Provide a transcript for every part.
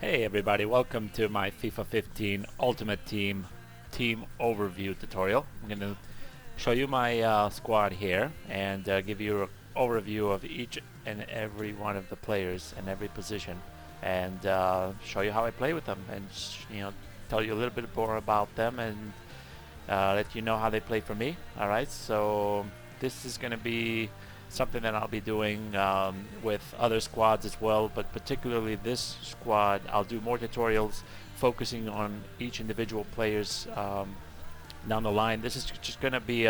Hey everybody, welcome to my FIFA 15 Ultimate Team Overview tutorial. I'm going to show you my squad here and give you an overview of each and every one of the players in every position and show you how I play with them and tell you a little bit more about them and let you know how they play for me. Alright, so this is going to be something that I'll be doing with other squads as well, but particularly this squad I'll do more tutorials focusing on each individual players down the line. This is just going to be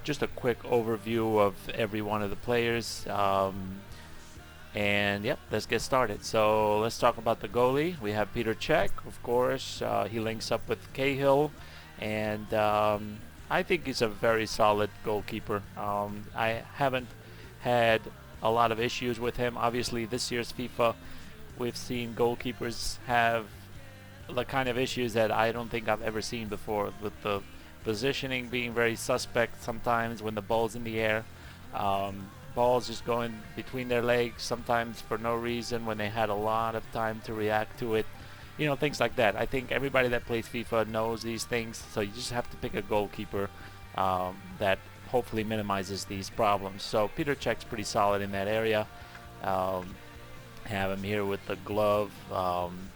just a quick overview of every one of the players, and yep, let's get started. So let's talk about the goalie. We have Peter Cech, of course. He links up with Cahill, and I think he's a very solid goalkeeper. I haven't had a lot of issues with him. Obviously, this year's FIFA, we've seen goalkeepers have the kind of issues that I don't think I've ever seen before, with the positioning being very suspect sometimes when the ball's in the air. Balls just going between their legs sometimes for no reason when they had a lot of time to react to it. Things like that. I think everybody that plays FIFA knows these things, so you just have to pick a goalkeeper that hopefully minimizes these problems. So Peter Cech's pretty solid in that area. Have him here with the glove,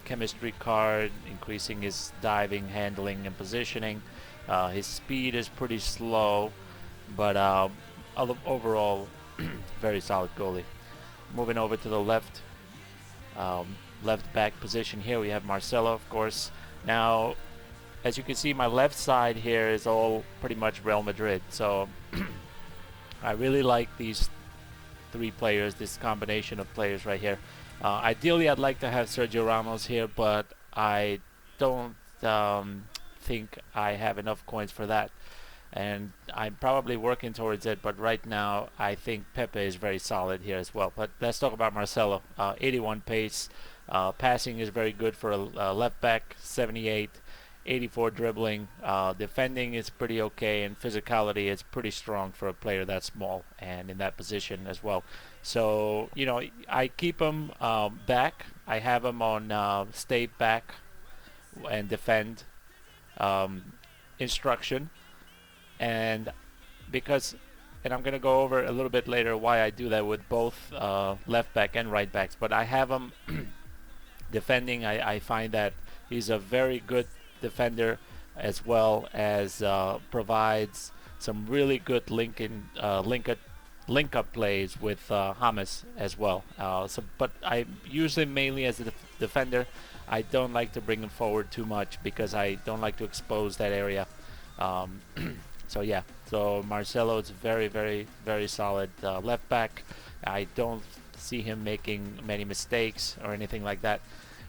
chemistry card, increasing his diving, handling, and positioning. His speed is pretty slow, but overall, very solid goalie. Moving over to the left. Left back position here we have Marcelo, of course. Now, as you can see, my left side here is all pretty much Real Madrid, so I really like these three players, this combination of players right here. Ideally I'd like to have Sergio Ramos here, but I don't think I have enough coins for that, and I'm probably working towards it, but right now I think Pepe is very solid here as well. But let's talk about Marcelo. 81 pace. Passing is very good for a left back, 78, 84 dribbling. Defending is pretty okay, and physicality is pretty strong for a player that small and in that position as well. So, I keep him back. I have him on stay back and defend instruction. And and I'm going to go over a little bit later why I do that with both left back and right backs, but I have him defending. I find that he's a very good defender, as well as provides some really good link up plays with James as well. But I use him mainly as a defender. I don't like to bring him forward too much because I don't like to expose that area. So yeah, so Marcelo is very, very, very solid left back. I don't see him making many mistakes or anything like that,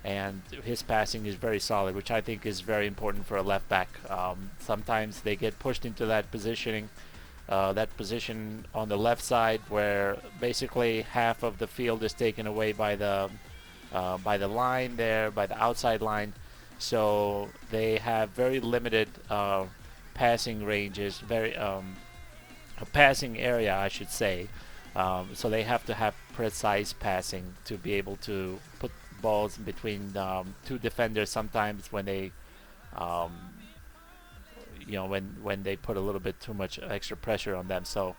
and his passing is very solid, which I think is very important for a left back. Sometimes they get pushed into that position on the left side, where basically half of the field is taken away by the line there, by the outside line. So they have very limited passing ranges, very a passing area, I should say. So they have to have precise passing to be able to put balls in between two defenders. Sometimes when they, when they put a little bit too much extra pressure on them. So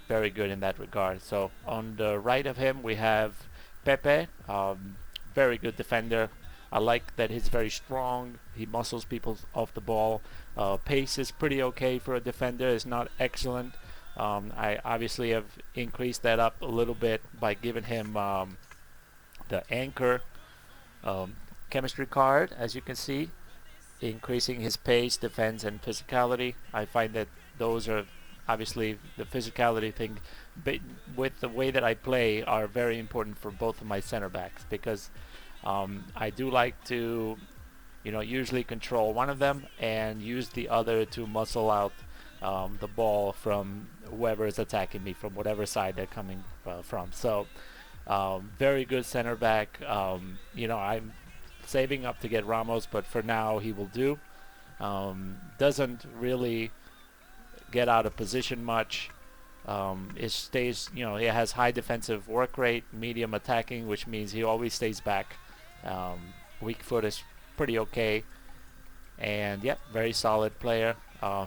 very good in that regard. So on the right of him we have Pepe, very good defender. I like that he's very strong. He muscles people off the ball. Pace is pretty okay for a defender. It's not excellent. I obviously have increased that up a little bit by giving him the anchor chemistry card, as you can see, increasing his pace, defense, and physicality. I find that those are obviously the physicality thing, but with the way that I play, are very important for both of my center backs, because I do like to usually control one of them and use the other to muscle out the ball from whoever is attacking me, from whatever side they're coming from. So very good center back. I'm saving up to get Ramos, but for now he will do. Doesn't really get out of position much. It stays, he has high defensive work rate, medium attacking, which means he always stays back. Weak foot is pretty okay, and yeah, very solid player.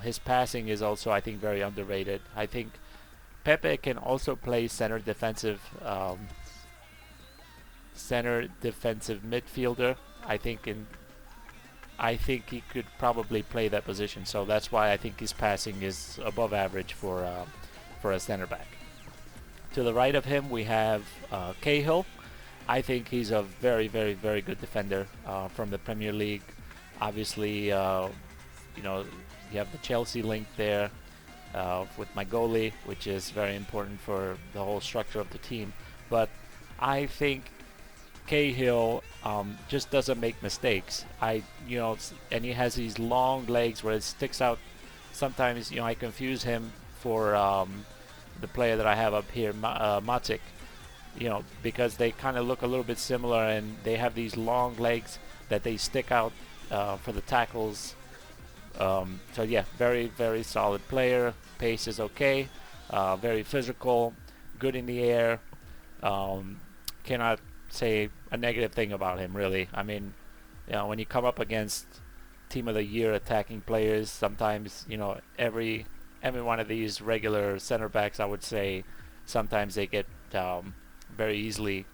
His passing is also, I think, very underrated. I think Pepe can also play center defensive midfielder. I think in I think he could probably play that position. So that's why I think his passing is above average for a center back. To the right of him, we have Cahill. I think he's a very, very, very good defender from the Premier League. Obviously, you know, you have the Chelsea link there with my goalie, which is very important for the whole structure of the team. But I think Cahill just doesn't make mistakes. And he has these long legs where it sticks out. Sometimes, I confuse him for the player that I have up here, Matic, because they kind of look a little bit similar, and they have these long legs that they stick out for the tackles. So yeah, very, very solid player. Pace is okay. Very physical, good in the air. Cannot say a negative thing about him, really. I mean, when you come up against team of the year attacking players, sometimes every one of these regular center backs, I would say, sometimes they get very easily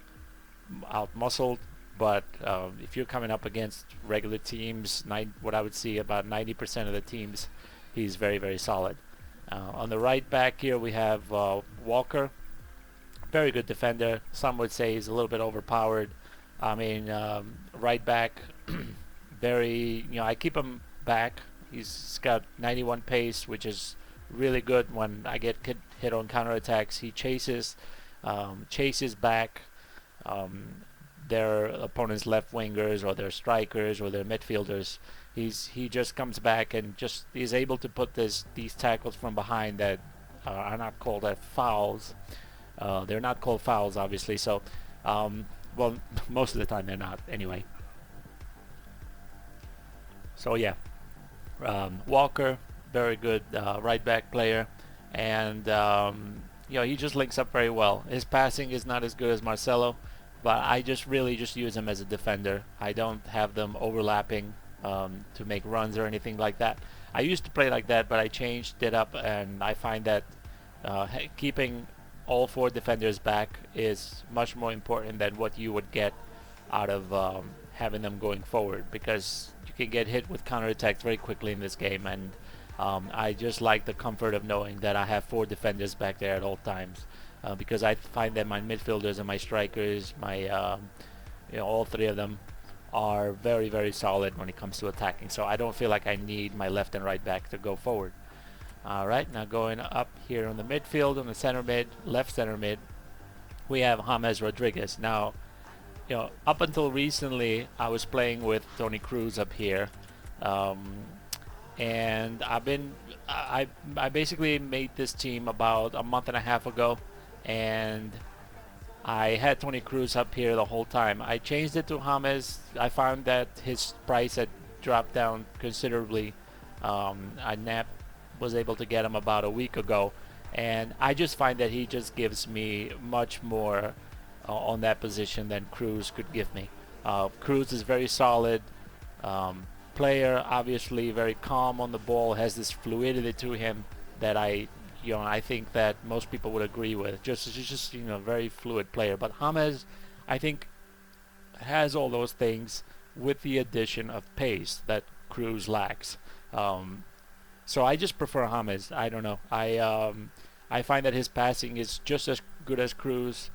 out muscled. But if you're coming up against regular teams, what I would see about 90% of the teams, he's very, very solid. On the right back here, we have Walker. Very good defender. Some would say he's a little bit overpowered. I mean, right back, very, I keep him back. He's got 91 pace, which is really good when I get hit on counterattacks. He chases back their opponent's left wingers or their strikers or their midfielders. He just comes back and just is able to put these tackles from behind that are not called fouls. They're not called fouls, obviously. So, well, most of the time they're not, anyway. So yeah, Walker, very good right back player, and he just links up very well. His passing is not as good as Marcelo, but I just really just use him as a defender. I don't have them overlapping to make runs or anything like that. I used to play like that, but I changed it up, and I find that keeping all four defenders back is much more important than what you would get out of having them going forward, because you can get hit with counterattacks very quickly in this game, and I just like the comfort of knowing that I have four defenders back there at all times, because I find that my midfielders and my strikers, all three of them are very, very solid when it comes to attacking. So I don't feel like I need my left and right back to go forward. Alright, now going up here on the midfield, on the center mid, left center mid, we have James Rodriguez. Now, up until recently, I was playing with Tony Cruz up here, and I basically made this team about a month and a half ago, and I had Tony Cruz up here the whole time. I changed it to James. I found that his price had dropped down considerably. I was able to get him about a week ago, and I just find that he just gives me much more on that position than Cruz could give me. Cruz is very solid player, obviously very calm on the ball, has this fluidity to him that I think that most people would agree with. Just very fluid player. But James, I think, has all those things with the addition of pace that Cruz lacks. So I just prefer James. I don't know. I find that his passing is just as good as Cruz.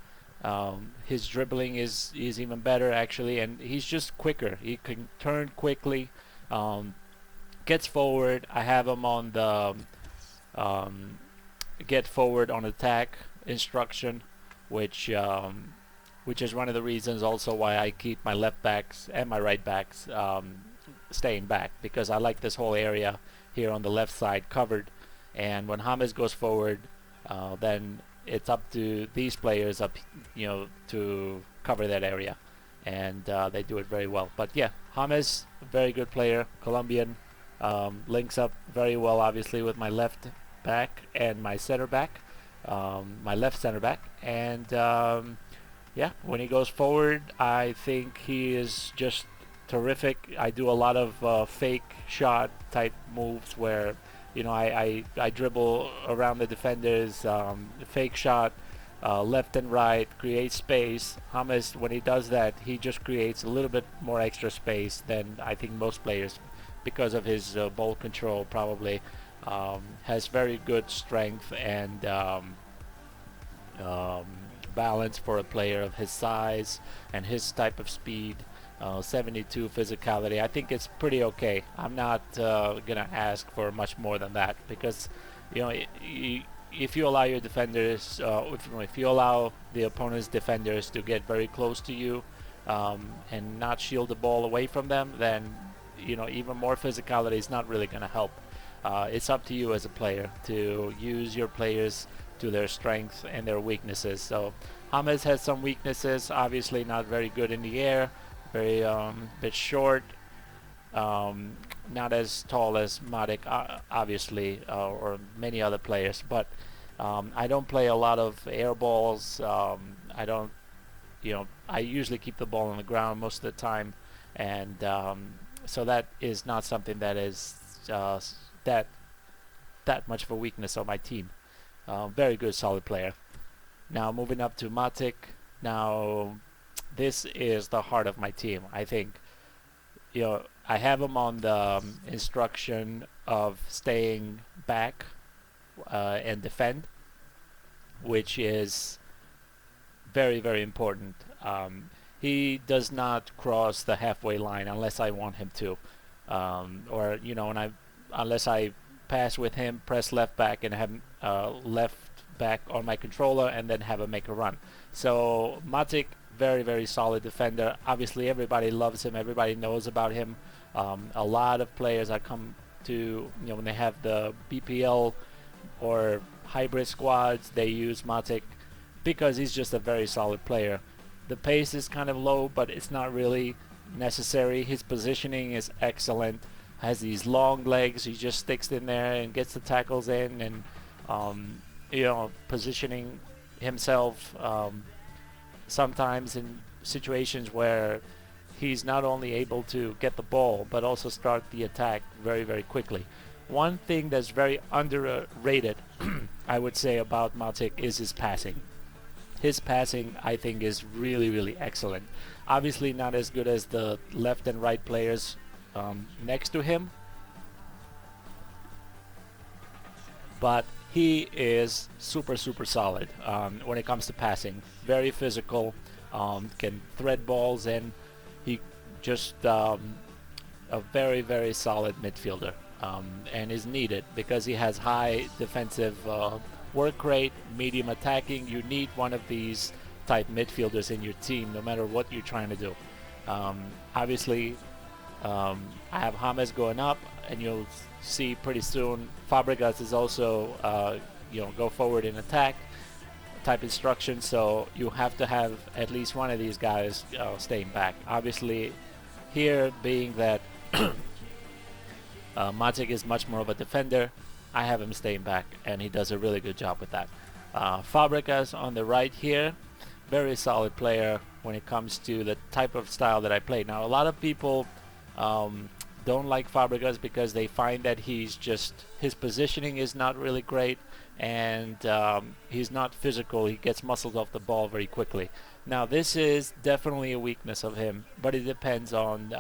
His dribbling is even better, actually, and he's just quicker. He can turn quickly, gets forward. I have him on the get forward on attack instruction, which is one of the reasons also why I keep my left backs and my right backs staying back, because I like this whole area here on the left side covered, and when James goes forward, then it's up to these players to cover that area, and they do it very well. But yeah, James, very good player, Colombian, links up very well, obviously, with my left back and my center back, my left center back, and yeah, when he goes forward, I think he is just terrific. I do a lot of fake shot type moves where, I dribble around the defenders, fake shot, left and right, create space. James, when he does that, he just creates a little bit more extra space than I think most players, because of his ball control probably. Has very good strength and um, balance for a player of his size and his type of speed. 72 physicality. I think it's pretty okay. I'm not gonna ask for much more than that, because you know if you allow your defenders, if you allow the opponent's defenders to get very close to you and not shield the ball away from them, then even more physicality is not really gonna help. It's up to you as a player to use your players to their strengths and their weaknesses. So James has some weaknesses. Obviously, not very good in the air, very bit short, not as tall as Matic, obviously, or many other players. But I don't play a lot of air balls. I don't, I usually keep the ball on the ground most of the time, and so that is not something that is that much of a weakness on my team. Very good, solid player. Now moving up to Matic. Now this is the heart of my team. I think I have him on the instruction of staying back and defend, which is very, very important. He does not cross the halfway line unless I want him to, or unless I pass with him, press left back, and have left back on my controller, and then have him make a run. So Matic, very, very solid defender. Obviously, everybody loves him. Everybody knows about him. A lot of players that come to, when they have the BPL or hybrid squads, they use Matic because he's just a very solid player. The pace is kind of low, but it's not really necessary. His positioning is excellent. Has these long legs. He just sticks in there and gets the tackles in, and positioning himself sometimes in situations where he's not only able to get the ball but also start the attack very, very quickly. One thing that's very underrated, I would say, about Matic is his passing. His passing, I think, is really, really excellent. Obviously not as good as the left and right players next to him, but he is super, super solid when it comes to passing. Very physical, can thread balls in. He just a very, very solid midfielder, and is needed because he has high defensive work rate, medium attacking. You need one of these type midfielders in your team, no matter what you're trying to do. Obviously, I have James going up, and you'll see pretty soon Fabregas is also go forward in attack type instruction, so you have to have at least one of these guys staying back. Obviously, here being that Matic is much more of a defender, I have him staying back, and he does a really good job with that. Fabregas on the right here, very solid player when it comes to the type of style that I play. Now, a lot of people don't like Fabregas because they find that his positioning is not really great, and he's not physical. He gets muscled off the ball very quickly. Now, this is definitely a weakness of him, but it depends on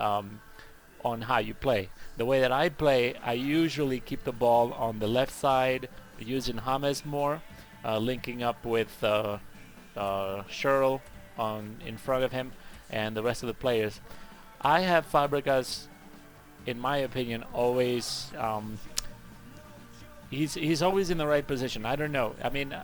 how you play. The way that I play, I usually keep the ball on the left side, using James more, linking up with Sherl in front of him, and the rest of the players. I have Fabregas, in my opinion, always he's always in the right position. I don't know. I mean,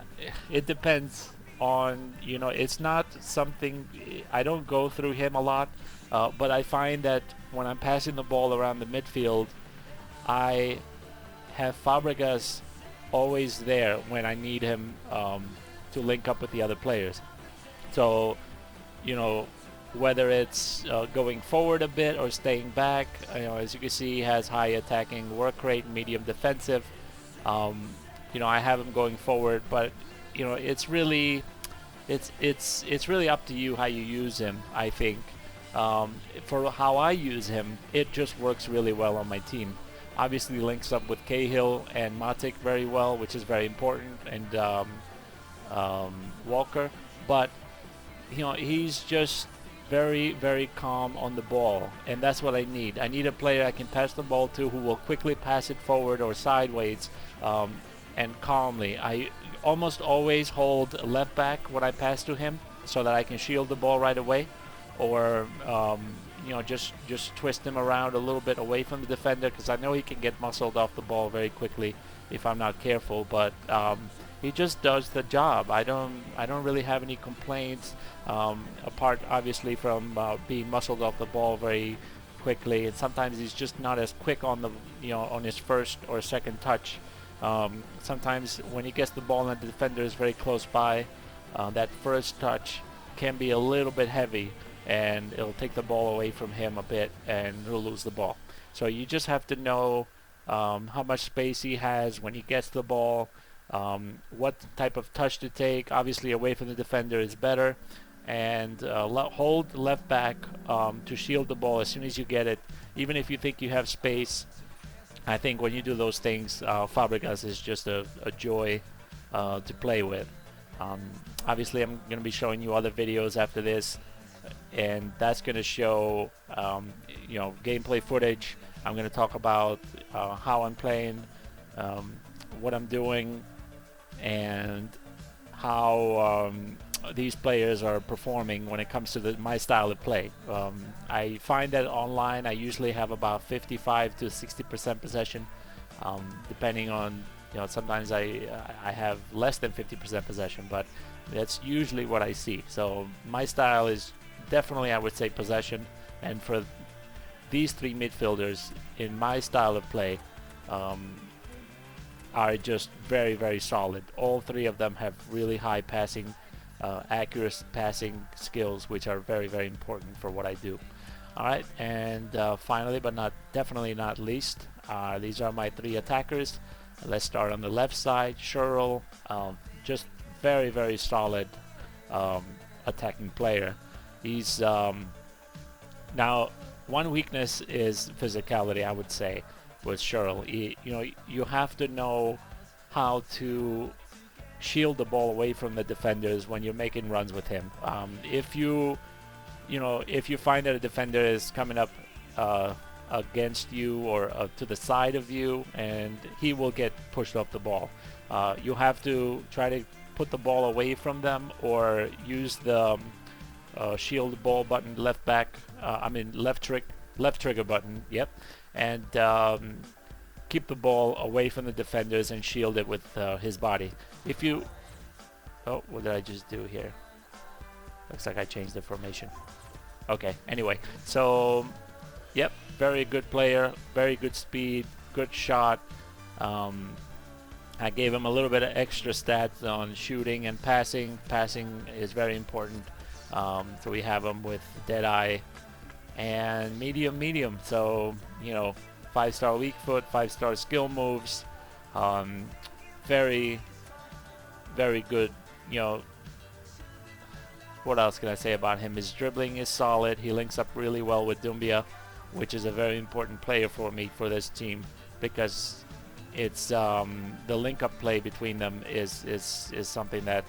it depends on, it's not something, I don't go through him a lot, but I find that when I'm passing the ball around the midfield, I have Fabregas always there when I need him to link up with the other players. So, whether it's going forward a bit or staying back, as you can see, he has high attacking work rate, medium defensive. I have him going forward, but it's it's really up to you how you use him. I think for how I use him, it just works really well on my team. Obviously, links up with Cahill and Matic very well, which is very important, and Walker. But he's just very calm on the ball, and that's what I need. I need a player I can pass the ball to who will quickly pass it forward or sideways, and calmly. I almost always hold left back when I pass to him so that I can shield the ball right away, or just twist him around a little bit away from the defender, because I know he can get muscled off the ball very quickly if I'm not careful. But he just does the job. I don't really have any complaints, apart obviously from being muscled off the ball very quickly, and sometimes he's just not as quick on the on his first or second touch. Sometimes when he gets the ball and the defender is very close by, that first touch can be a little bit heavy, and it'll take the ball away from him a bit, and he'll lose the ball. So you just have to know how much space he has when he gets the ball, what type of touch to take. Obviously away from the defender is better, and hold left back to shield the ball as soon as you get it, even if you think you have space. I think when you do those things, Fabregas is just a joy to play with. Obviously I'm going to be showing you other videos after this, and that's going to show gameplay footage. I'm going to talk about how I'm playing, what I'm doing, and how these players are performing when it comes to my style of play. I find that online I usually have about 55 to 60% possession, depending on, sometimes I have less than 50% possession, but that's usually what I see. So my style is definitely, I would say, possession, and for these three midfielders in my style of play are just very solid. All three of them have really high passing, accurate passing skills, which are very important for what I do. Alright, and finally, but definitely not least, these are my three attackers. Let's start on the left side. Sherrill, just very solid attacking player. He's now, one weakness is physicality, I would say, with Sherrill. You have to know how to shield the ball away from the defenders when you're making runs with him. If you find that a defender is coming up against you or to the side of you, and he will get pushed off the ball, you have to try to put the ball away from them, or use the shield ball button, left trigger button, yep, and keep the ball away from the defenders and shield it with his body. If you, oh, what did I just do here? Looks like I changed the formation. Okay, anyway, so yep, very good player, very good speed, good shot. I gave him a little bit of extra stats on shooting and passing. Passing is very important. So we have him with Deadeye and medium. So 5-star weak foot, 5-star skill moves. Very good. What else can I say about him? His dribbling is solid. He links up really well with Doumbia, which is a very important player for me for this team, because it's the link-up play between them is something that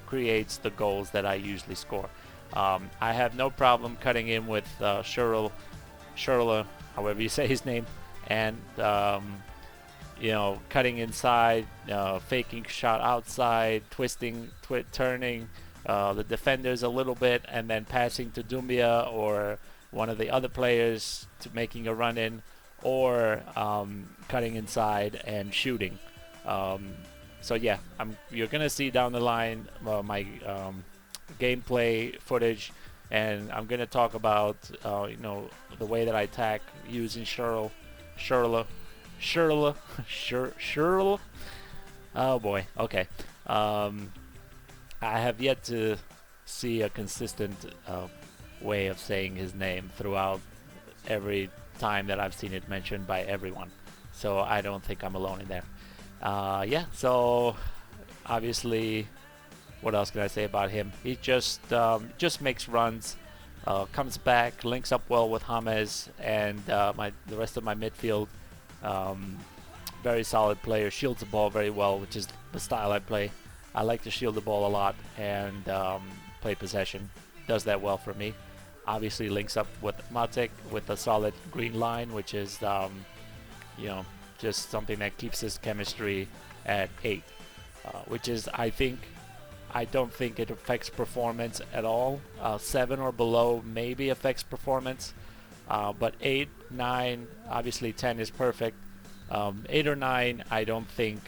creates the goals that I usually score. I have no problem cutting in with Sherrill, however you say his name, and cutting inside, faking shot outside, twisting, turning the defenders a little bit, and then passing to Doumbia or one of the other players to making a run in, or cutting inside and shooting. So yeah, you're gonna see down the line my gameplay footage, and I'm gonna talk about the way that I attack using Sherrill. Oh boy, okay. I have yet to see a consistent way of saying his name throughout every time that I've seen it mentioned by everyone, so I don't think I'm alone in there. Yeah, so obviously what else can I say about him? He just makes runs, comes back, links up well with James and the rest of my midfield. Um, Very solid player, shields the ball very well, which is the style I play. I like to shield the ball a lot and play possession. Does that well for me. Obviously links up with Matic with a solid green line, which is you know, just something that keeps his chemistry at 8, which is, I don't think it affects performance at all. 7 or below maybe affects performance, but 8, 9, obviously 10 is perfect. 8 or 9, I don't think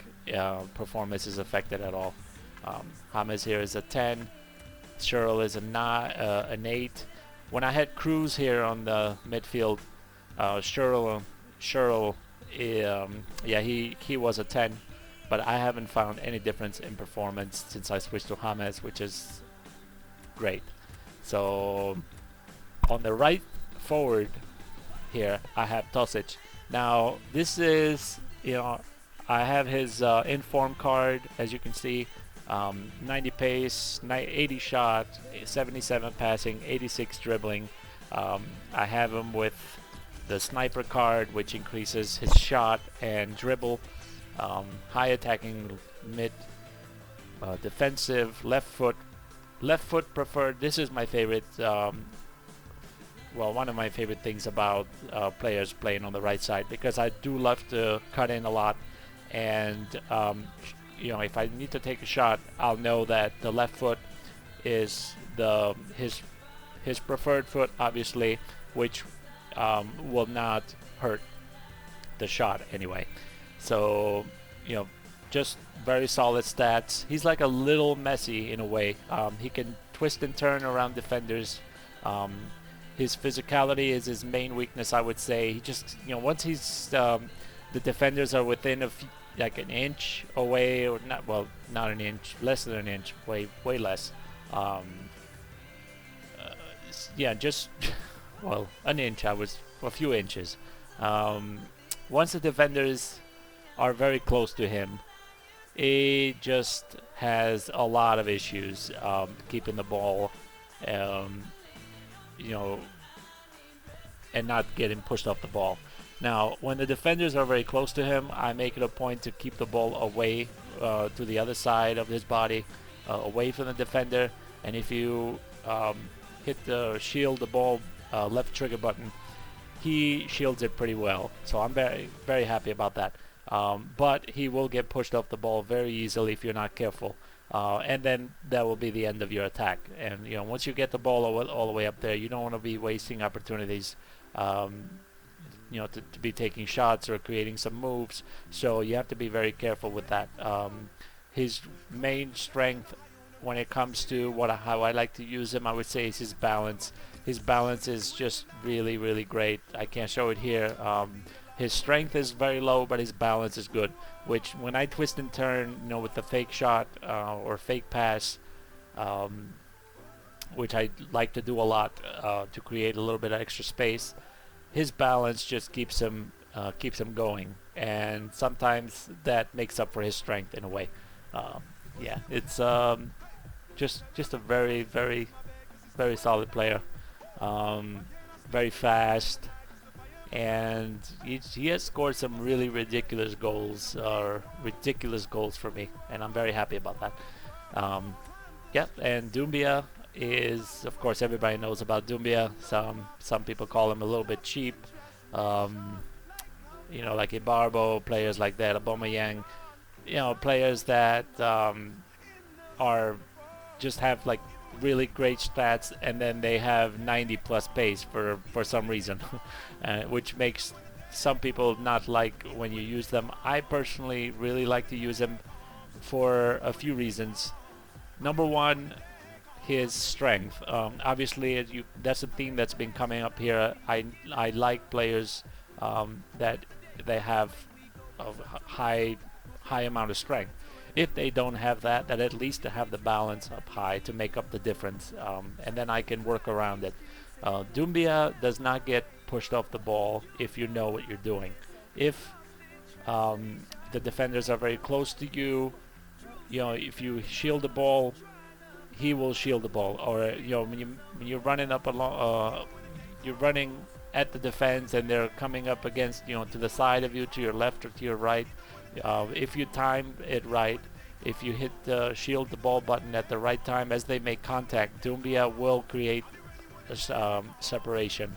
performance is affected at all. James here is a 10. Sherrill is an 8. When I had Cruz here on the midfield, Sherrill, yeah, he was a 10, but I haven't found any difference in performance since I switched to James, which is great. So on the right forward here, I have Tosic. Now this is, I have his inform card, as you can see. 90 pace, 80 shot, 77 passing, 86 dribbling. I have him with the sniper card, which increases his shot and dribble. High attacking mid, defensive, left foot preferred. This is my favorite. Well, one of my favorite things about players playing on the right side, because I do love to cut in a lot, and if I need to take a shot, I'll know that the left foot is his preferred foot, obviously, which will not hurt the shot anyway. So, just very solid stats. He's like a little Messi in a way. He can twist and turn around defenders. His physicality is his main weakness, I would say. He just, once he's the defenders are within like an inch away, or not an inch, less than an inch, way less. Yeah, just an inch. I was a few inches. Once the defenders are very close to him, he just has a lot of issues keeping the ball, and not getting pushed off the ball. Now, when the defenders are very close to him, I make it a point to keep the ball away to the other side of his body, away from the defender. And if you hit the shield the ball left trigger button, he shields it pretty well. So I'm very, very happy about that. But he will get pushed off the ball very easily if you're not careful. And then that will be the end of your attack. And once you get the ball all the way up there, you don't want to be wasting opportunities, to be taking shots or creating some moves. So you have to be very careful with that. His main strength, when it comes to how I like to use him, I would say is his balance. His balance is just really, really great. I can't show it here. His strength is very low, but his balance is good. Which, when I twist and turn, with the fake shot or fake pass, which I like to do a lot to create a little bit of extra space, his balance just keeps him going, and sometimes that makes up for his strength in a way. Yeah, it's just a very, very, very solid player. Very fast. And he has scored some really ridiculous goals for me, and I'm very happy about that. Yeah, and Doumbia is, of course, everybody knows about Doumbia. Some people call him a little bit cheap. Like Ibarbo, players like that, Aubameyang, players that are just have like really great stats, and then they have 90 plus pace for some reason, which makes some people not like when you use them. I personally really like to use them for a few reasons. Number one, his strength. Obviously, that's a theme that's been coming up here. I like players that they have a high amount of strength. If they don't have that at least to have the balance up high to make up the difference, and then I can work around it. Doumbia does not get pushed off the ball if you know what you're doing. If the defenders are very close to you, if you shield the ball he will shield the ball. Or when you're running up along, you're running at the defense and they're coming up against to the side of you, to your left or to your right. If you time it right, if you hit the shield the ball button at the right time as they make contact, Dumbia will create a separation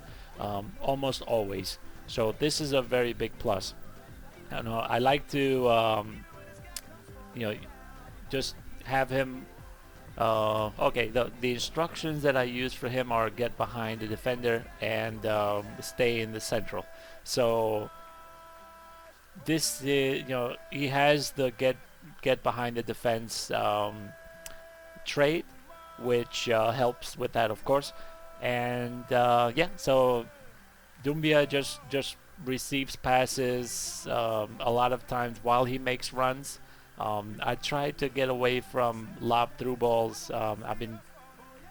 almost always. So this is a very big plus. I don't know. I like to you know just have him. Okay, the instructions that I use for him are get behind the defender and stay in the central. So this is, he has the get behind the defense trait, which helps with that, of course. And yeah, so Dumbia just receives passes a lot of times while he makes runs. I try to get away from lob through balls. I've been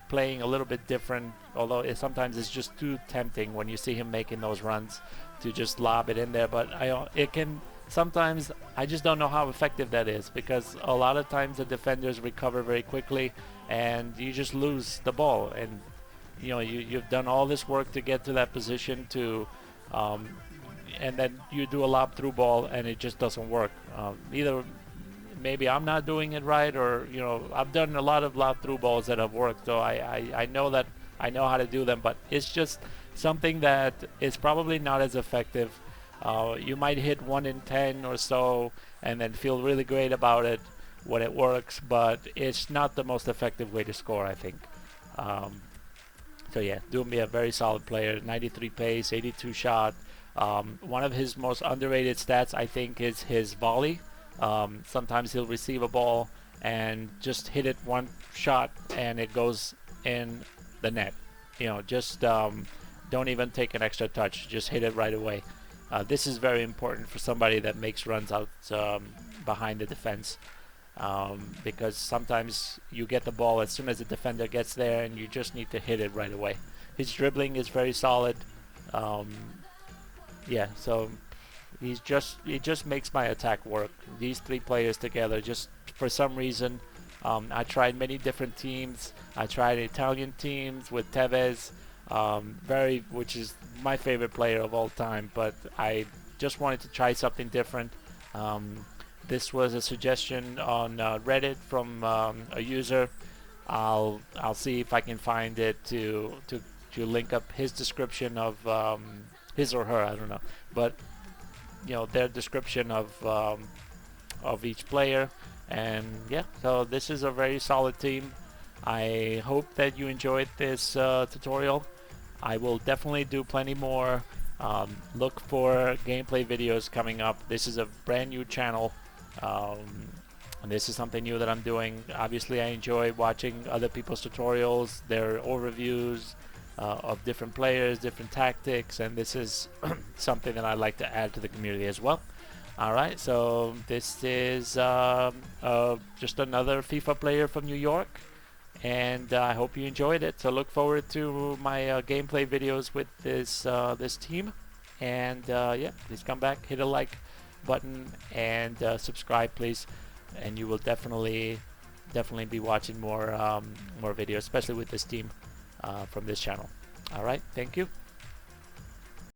playing a little bit different, although sometimes it's just too tempting when you see him making those runs to just lob it in there. But it can sometimes, I just don't know how effective that is, because a lot of times the defenders recover very quickly and you just lose the ball, and you've done all this work to get to that position and then you do a lob through ball and it just doesn't work. Either maybe I'm not doing it right, or I've done a lot of lob through balls that have worked, so I know that I know how to do them, but it's just something that is probably not as effective. You might hit 1 in 10 or so and then feel really great about it when it works, but it's not the most effective way to score, I think. So yeah, Dumbia, a very solid player. 93 pace, 82 shot. One of his most underrated stats, I think, is his volley. Sometimes he'll receive a ball and just hit it one shot and it goes in the net. Just don't even take an extra touch, just hit it right away. This is very important for somebody that makes runs out behind the defense, because sometimes you get the ball as soon as the defender gets there and you just need to hit it right away. His dribbling is very solid. Yeah, so he just makes my attack work. These three players together, just for some reason, I tried many different teams. I tried Italian teams with Tevez, which is my favorite player of all time, but I just wanted to try something different. This was a suggestion on Reddit from a user. I'll see if I can find it to link up his description of his or her, I don't know, but their description of each player. And yeah, so this is a very solid team. I hope that you enjoyed this tutorial. I will definitely do plenty more. Look for gameplay videos coming up. This is a brand new channel, and this is something new that I'm doing. Obviously, I enjoy watching other people's tutorials, their overviews of different players, different tactics, and this is something that I like to add to the community as well. Alright, so this is just another FIFA player from New York, and I hope you enjoyed it. So look forward to my gameplay videos with this team, and yeah, please come back, hit a like button, and subscribe, please, and you will definitely be watching more videos, especially with this team from this channel. Alright, thank you.